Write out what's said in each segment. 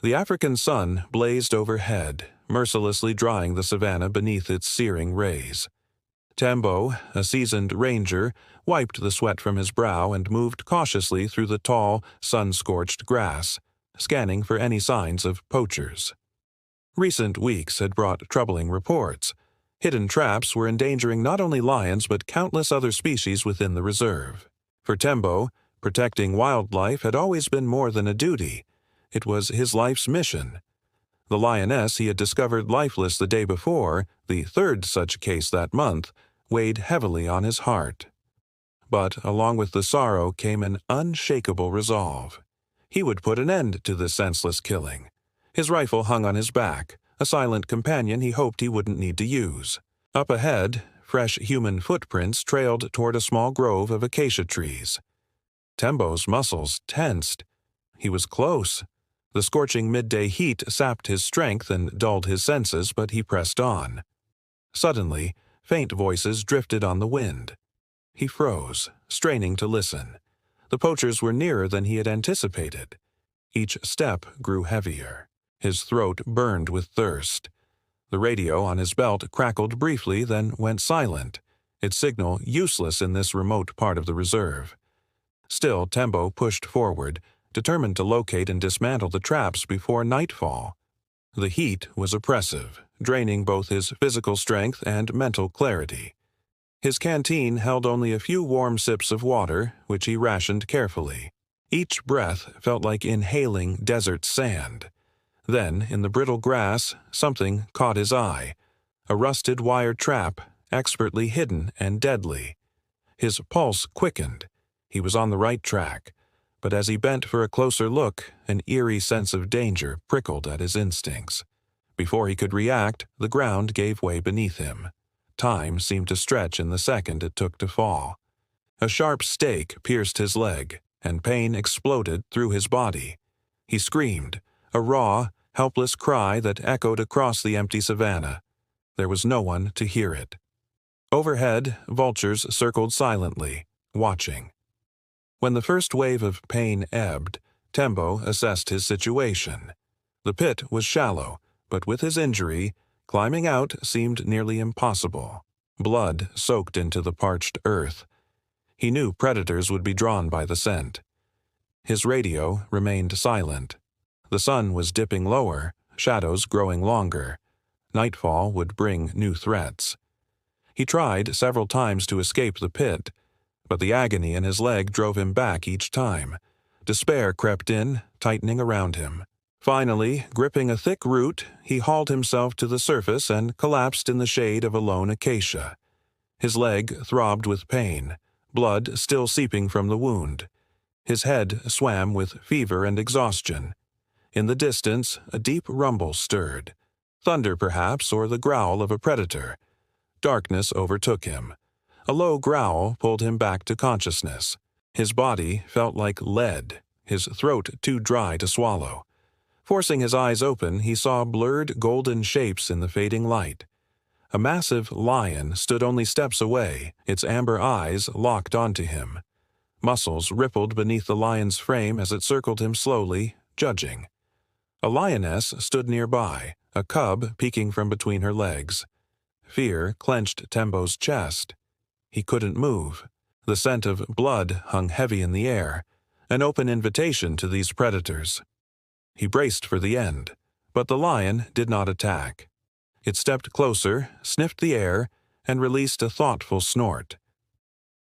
The African sun blazed overhead, mercilessly drying the savannah beneath its searing rays. Tembo, a seasoned ranger, wiped the sweat from his brow and moved cautiously through the tall, sun-scorched grass, scanning for any signs of poachers. Recent weeks had brought troubling reports. Hidden traps were endangering not only lions but countless other species within the reserve. For Tembo, protecting wildlife had always been more than a duty. It was his life's mission. The lioness he had discovered lifeless the day before, the third such case that month, weighed heavily on his heart. But along with the sorrow came an unshakable resolve. He would put an end to this senseless killing. His rifle hung on his back, a silent companion he hoped he wouldn't need to use. Up ahead, fresh human footprints trailed toward a small grove of acacia trees. Tembo's muscles tensed. He was close. The scorching midday heat sapped his strength and dulled his senses, but he pressed on. Suddenly, faint voices drifted on the wind. He froze, straining to listen. The poachers were nearer than he had anticipated. Each step grew heavier. His throat burned with thirst. The radio on his belt crackled briefly, then went silent, its signal useless in this remote part of the reserve. Still, Tembo pushed forward, determined to locate and dismantle the traps before nightfall. The heat was oppressive, draining both his physical strength and mental clarity. His canteen held only a few warm sips of water, which he rationed carefully. Each breath felt like inhaling desert sand. Then, in the brittle grass, something caught his eye. A rusted wire trap, expertly hidden and deadly. His pulse quickened. He was on the right track. But as he bent for a closer look, an eerie sense of danger prickled at his instincts. Before he could react, the ground gave way beneath him. Time seemed to stretch in the second it took to fall. A sharp stake pierced his leg, and pain exploded through his body. He screamed, a raw, helpless cry that echoed across the empty savannah. There was no one to hear it. Overhead, vultures circled silently, watching. When the first wave of pain ebbed, Tembo assessed his situation. The pit was shallow, but with his injury, climbing out seemed nearly impossible. Blood soaked into the parched earth. He knew predators would be drawn by the scent. His radio remained silent. The sun was dipping lower, shadows growing longer. Nightfall would bring new threats. He tried several times to escape the pit, but the agony in his leg drove him back each time. Despair crept in, tightening around him. Finally, gripping a thick root, he hauled himself to the surface and collapsed in the shade of a lone acacia. His leg throbbed with pain, blood still seeping from the wound. His head swam with fever and exhaustion. In the distance, a deep rumble stirred. Thunder, perhaps, or the growl of a predator. Darkness overtook him. A low growl pulled him back to consciousness. His body felt like lead, his throat too dry to swallow. Forcing his eyes open, he saw blurred golden shapes in the fading light. A massive lion stood only steps away, its amber eyes locked onto him. Muscles rippled beneath the lion's frame as it circled him slowly, judging. A lioness stood nearby, a cub peeking from between her legs. Fear clenched Tembo's chest. He couldn't move. The scent of blood hung heavy in the air, an open invitation to these predators. He braced for the end, but the lion did not attack. It stepped closer, sniffed the air, and released a thoughtful snort.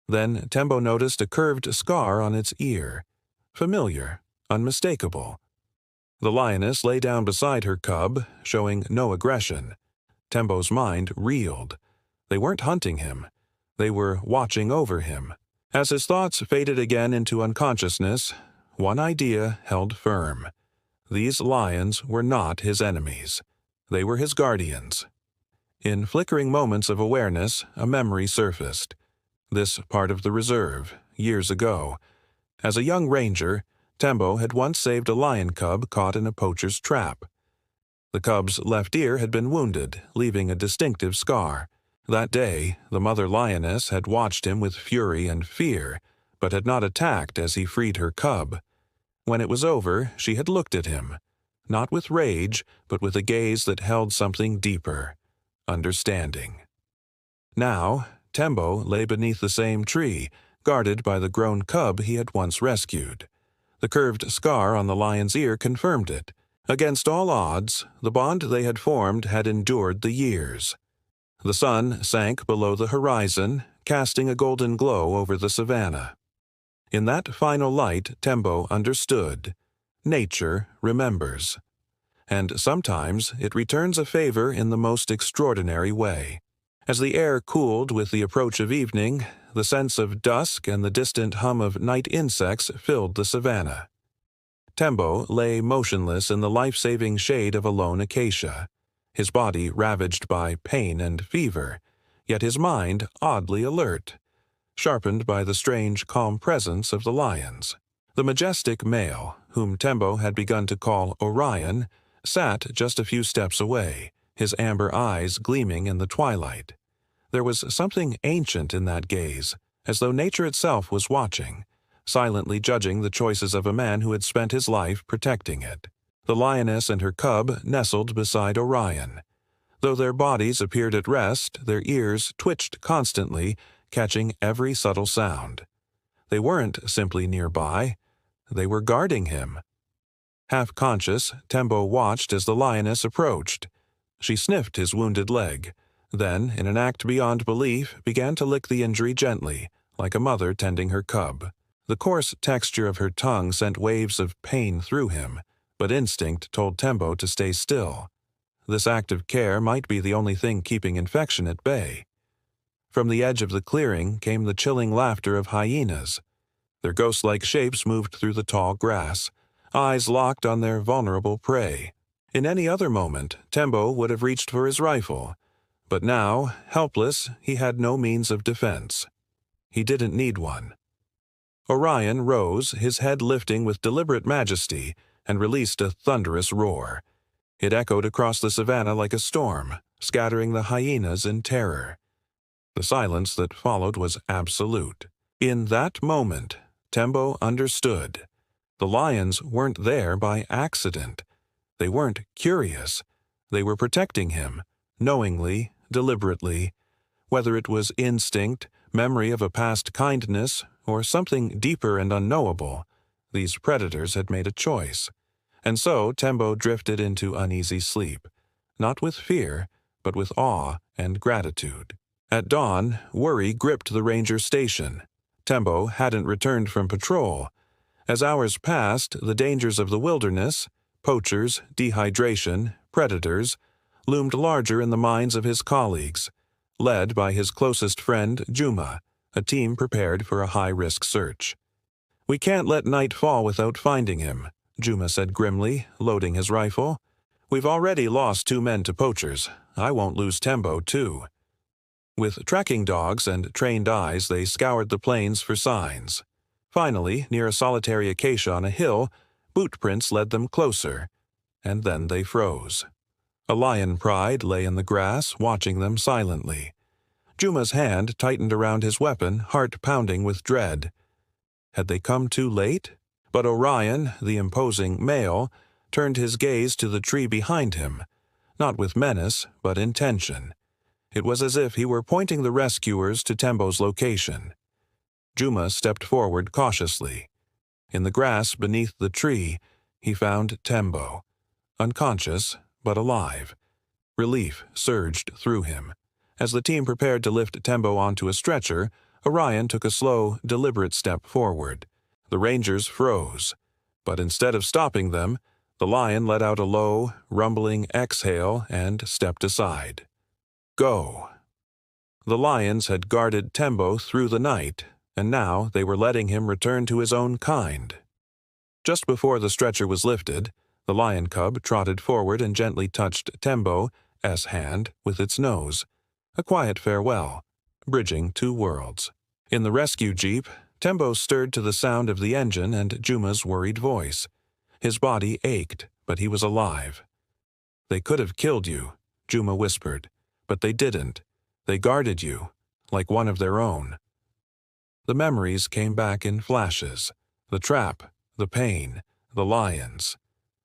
Then Tembo noticed a curved scar on its ear. Familiar, unmistakable. The lioness lay down beside her cub, showing no aggression. Tembo's mind reeled. They weren't hunting him. They were watching over him. As his thoughts faded again into unconsciousness, one idea held firm. These lions were not his enemies. They were his guardians. In flickering moments of awareness, a memory surfaced. This part of the reserve, years ago. As a young ranger, Tembo had once saved a lion cub caught in a poacher's trap. The cub's left ear had been wounded, leaving a distinctive scar. That day, the mother lioness had watched him with fury and fear, but had not attacked as he freed her cub. When it was over, she had looked at him. not with rage, but with a gaze that held something deeper, understanding. Now, Tembo lay beneath the same tree, guarded by the grown cub he had once rescued. The curved scar on the lion's ear confirmed it. Against all odds, the bond they had formed had endured the years. The sun sank below the horizon, casting a golden glow over the savannah. In that final light, Tembo understood. Nature remembers. And sometimes it returns a favor in the most extraordinary way. As the air cooled with the approach of evening, the sense of dusk and the distant hum of night insects filled the savannah. Tembo lay motionless in the life-saving shade of a lone acacia, his body ravaged by pain and fever, yet his mind oddly alert, sharpened by the strange, calm presence of the lions. The majestic male, whom Tembo had begun to call Orion, sat just a few steps away, his amber eyes gleaming in the twilight. There was something ancient in that gaze, as though nature itself was watching, silently judging the choices of a man who had spent his life protecting it. The lioness and her cub nestled beside Orion. Though their bodies appeared at rest, their ears twitched constantly, catching every subtle sound. They weren't simply nearby, they were guarding him. Half-conscious, Tembo watched as the lioness approached. She sniffed his wounded leg, then, in an act beyond belief, began to lick the injury gently, like a mother tending her cub. The coarse texture of her tongue sent waves of pain through him, but instinct told Tembo to stay still. This act of care might be the only thing keeping infection at bay. From the edge of the clearing came the chilling laughter of hyenas. Their ghost-like shapes moved through the tall grass, eyes locked on their vulnerable prey. In any other moment, Tembo would have reached for his rifle, but now, helpless, he had no means of defense. He didn't need one. Orion rose, his head lifting with deliberate majesty, and released a thunderous roar. It echoed across the savannah like a storm, scattering the hyenas in terror. The silence that followed was absolute. In that moment, Tembo understood. The lions weren't there by accident. They weren't curious. They were protecting him, knowingly, deliberately. Whether it was instinct, memory of a past kindness, or something deeper and unknowable, these predators had made a choice. And so Tembo drifted into uneasy sleep, not with fear, but with awe and gratitude. At dawn, worry gripped the ranger station. Tembo hadn't returned from patrol. As hours passed, the dangers of the wilderness, poachers, dehydration, predators, loomed larger in the minds of his colleagues, led by his closest friend, Juma, a team prepared for a high-risk search. "We can't let night fall without finding him," Juma said grimly, loading his rifle. "We've already lost 2 men to poachers. I won't lose Tembo, too." With tracking dogs and trained eyes, they scoured the plains for signs. Finally, near a solitary acacia on a hill, boot prints led them closer, and then they froze. A lion pride lay in the grass, watching them silently. Juma's hand tightened around his weapon, heart pounding with dread. Had they come too late? But Orion, the imposing male, turned his gaze to the tree behind him, not with menace, but intention. It was as if he were pointing the rescuers to Tembo's location. Juma stepped forward cautiously. In the grass beneath the tree, he found Tembo, unconscious but alive. Relief surged through him. As the team prepared to lift Tembo onto a stretcher, Orion took a slow, deliberate step forward. The rangers froze, but instead of stopping them, the lion let out a low, rumbling exhale and stepped aside. "Go." The lions had guarded Tembo through the night, and now they were letting him return to his own kind. Just before the stretcher was lifted, the lion cub trotted forward and gently touched Tembo's hand with its nose, a quiet farewell, bridging 2 worlds. In the rescue jeep, Tembo stirred to the sound of the engine and Juma's worried voice. His body ached, but he was alive. "They could have killed you," Juma whispered, "but they didn't. They guarded you, like one of their own." The memories came back in flashes. The trap, the pain, the lions.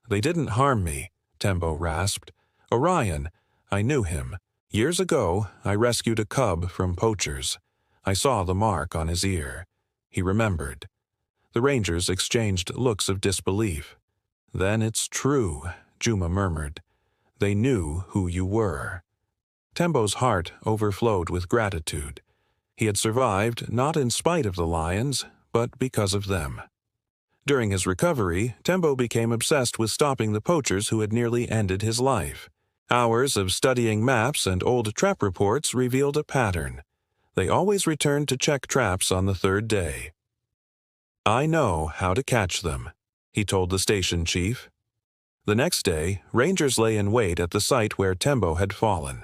They didn't harm me, Tembo rasped. Orion, I knew him. Years ago, I rescued a cub from poachers. I saw the mark on his ear. He remembered. The rangers exchanged looks of disbelief. Then it's true, Juma murmured. They knew who you were. Tembo's heart overflowed with gratitude. He had survived not in spite of the lions, but because of them. During his recovery, Tembo became obsessed with stopping the poachers who had nearly ended his life. Hours of studying maps and old trap reports revealed a pattern. They always returned to check traps on the third day. I know how to catch them, he told the station chief. The next day, rangers lay in wait at the site where Tembo had fallen.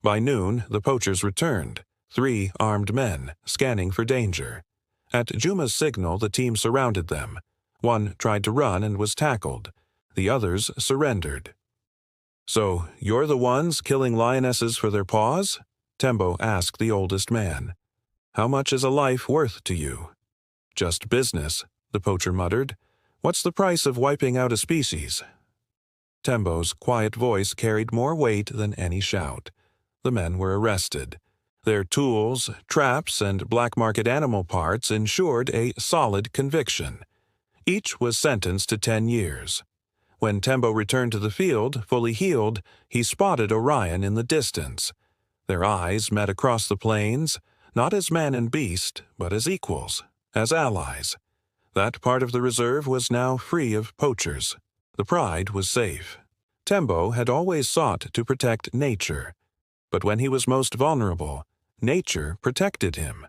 By noon, the poachers returned, 3 armed men, scanning for danger. At Juma's signal, the team surrounded them. One tried to run and was tackled. The others surrendered. So, you're the ones killing lionesses for their paws? Tembo asked the oldest man. How much is a life worth to you? Just business, the poacher muttered. What's the price of wiping out a species? Tembo's quiet voice carried more weight than any shout. The men were arrested. Their tools, traps, and black market animal parts ensured a solid conviction. Each was sentenced to 10 years. When Tembo returned to the field, fully healed, he spotted Orion in the distance. Their eyes met across the plains, not as man and beast, but as equals, as allies. That part of the reserve was now free of poachers. The pride was safe. Tembo had always sought to protect nature. But when he was most vulnerable, nature protected him.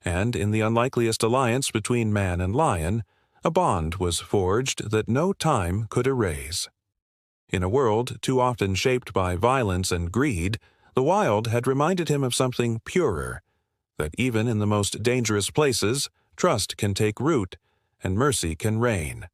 And in the unlikeliest alliance between man and lion, a bond was forged that no time could erase. In a world too often shaped by violence and greed, the wild had reminded him of something purer, that even in the most dangerous places, trust can take root and mercy can reign.